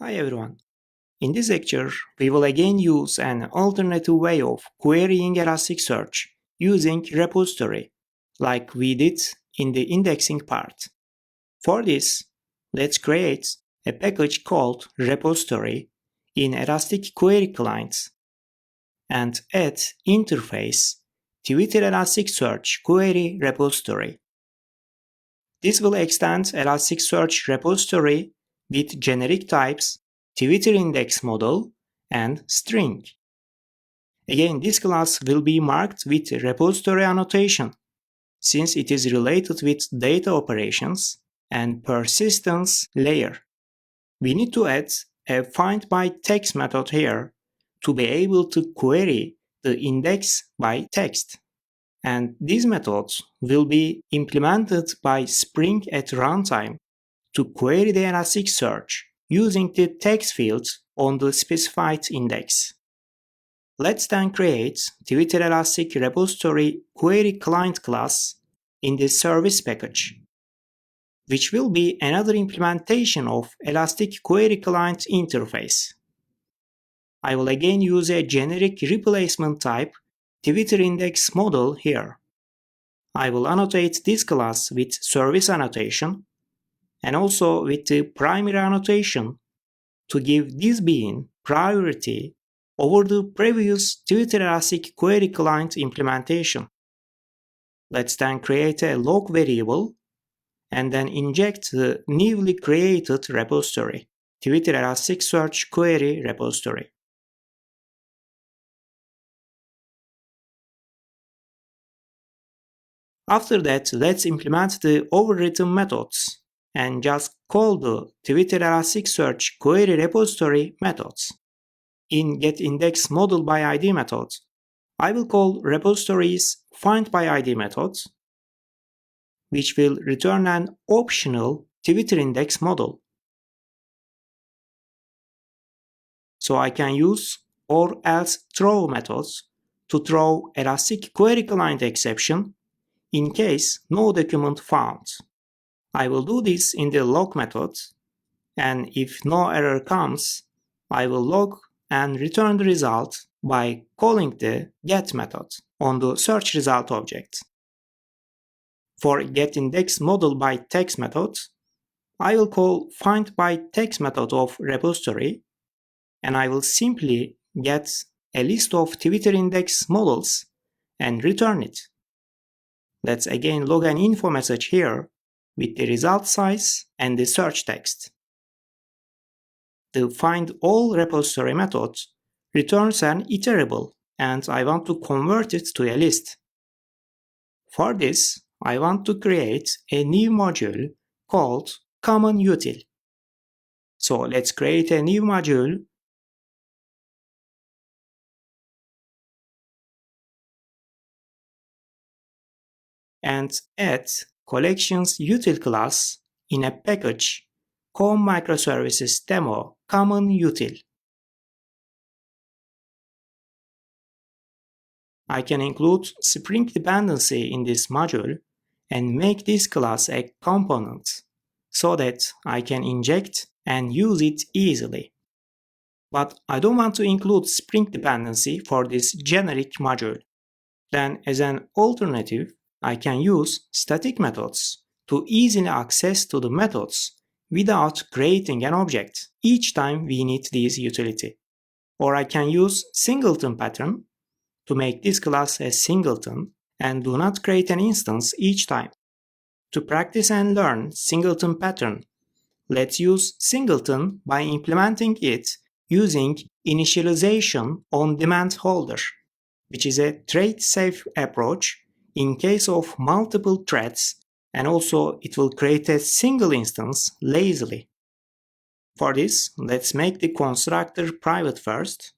Hi everyone. In this lecture, we will again use an alternative way of querying Elasticsearch using repository, like we did in the indexing part. For this, let's create a package called repository in Elastic Query Client and add interface Twitter Elasticsearch Query Repository. This will extend Elasticsearch repository with generic types, Twitter index model, and string. Again, this class will be marked with repository annotation, since it is related with data operations and persistence layer. We need to add a findByText method here to be able to query the index by text. And these methods will be implemented by Spring at runtime to query the Elasticsearch using the text fields on the specified index. Let's then create Twitter Elastic Repository Query Client class in the service package, which will be another implementation of Elastic Query Client interface. I will again use a generic replacement type Twitter index model here. I will annotate this class with service annotation and also with the primary annotation to give this being priority over the previous Twitter Elastic Query Client implementation. Let's then create a log variable and then inject the newly created repository, Twitter Elasticsearch Query Repository. After that, let's implement the overwritten methods and just call the Twitter Elasticsearch Query Repository methods. In getIndexModel_by_id method, I will call repositories findById method, which will return an optional Twitter index model. So I can use or else throw methods to throw Elastic Query Client exception in case no document found. I will do this in the log method, and if no error comes, I will log and return the result by calling the get method on the search result object. For getIndexModel_by_text method, I will call findByText method of repository, and I will simply get a list of Twitter index models and return it. Let's again log an info message here with the result size and the search text. The findAllRepository method returns an iterable, and I want to convert it to a list. For this, I want to create a new module called CommonUtil. So let's create a new module and add CollectionsUtil class in a package com microservices demo CommonUtil. I can include Spring dependency in this module and make this class a component so that I can inject and use it easily. But I don't want to include Spring dependency for this generic module. Then as an alternative, I can use static methods to easily access to the methods without creating an object each time we need this utility. Or I can use singleton pattern to make this class a singleton and do not create an instance each time. To practice and learn singleton pattern, let's use singleton by implementing it using initialization on demand holder, which is a thread-safe approach in case of multiple threads, and also it will create a single instance lazily. For this, let's make the constructor private first,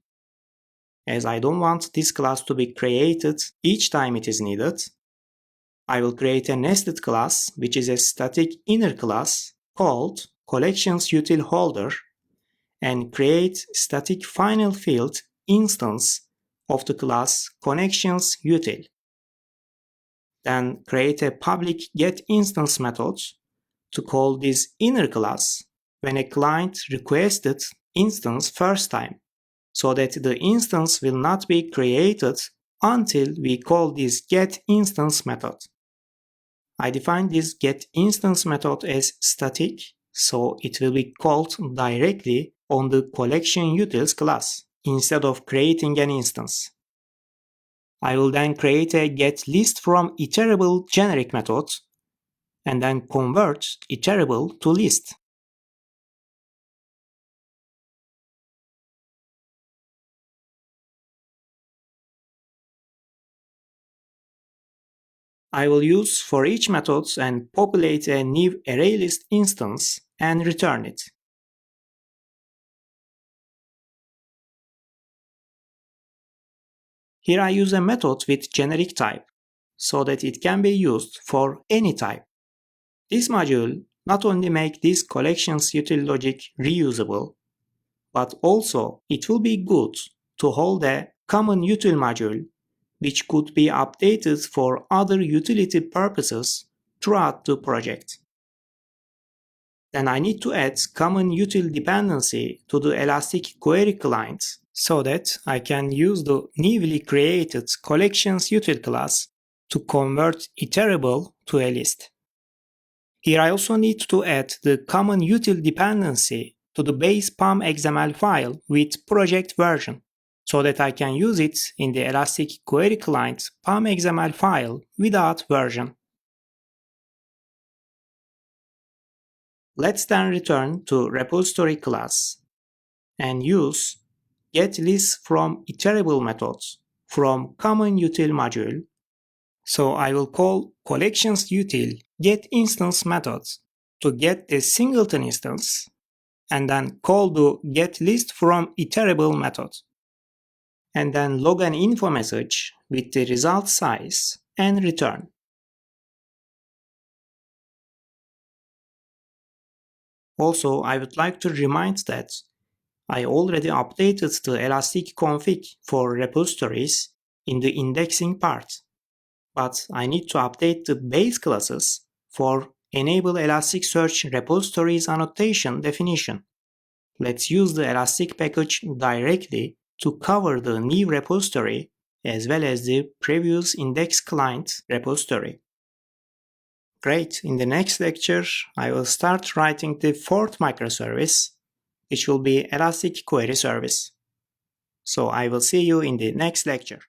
as I don't want this class to be created each time it is needed. I will create a nested class, which is a static inner class called CollectionsUtilHolder, and create static final field instance of the class ConnectionsUtil. Then create a public getInstance method to call this inner class when a client requested instance first time, so that the instance will not be created until we call this getInstance method. I define this getInstance method as static, so it will be called directly on the collectionUtils class instead of creating an instance. I will then create a getListFromIterable generic method and then convert iterable to list. I will use for each method and populate a new ArrayList instance and return it. Here I use a method with generic type, so that it can be used for any type. This module not only makes this collections util logic reusable, but also it will be good to hold a common util module which could be updated for other utility purposes throughout the project. Then I need to add common util dependency to the Elastic Query client so that I can use the newly created collections util class to convert iterable to a list. Here I also need to add the common util dependency to the base POM XML file with project version, so that I can use it in the Elastic Query Client POM XML file without version. Let's then return to repository class and use getListFromIterable methods from common util module. So I will call collectionSutil getInstance methods to get the singleton instance and then call the getListFromIterable method, and then log an info message with the result size and return. Also, I would like to remind that I already updated the Elastic config for repositories in the indexing part, but I need to update the base classes for enable elasticsearch repositories annotation definition. Let's use the Elastic package directly to cover the new repository as well as the previous index client repository. Great, in the next lecture, I will start writing the fourth microservice, which will be Elastic Query Service. So I will see you in the next lecture.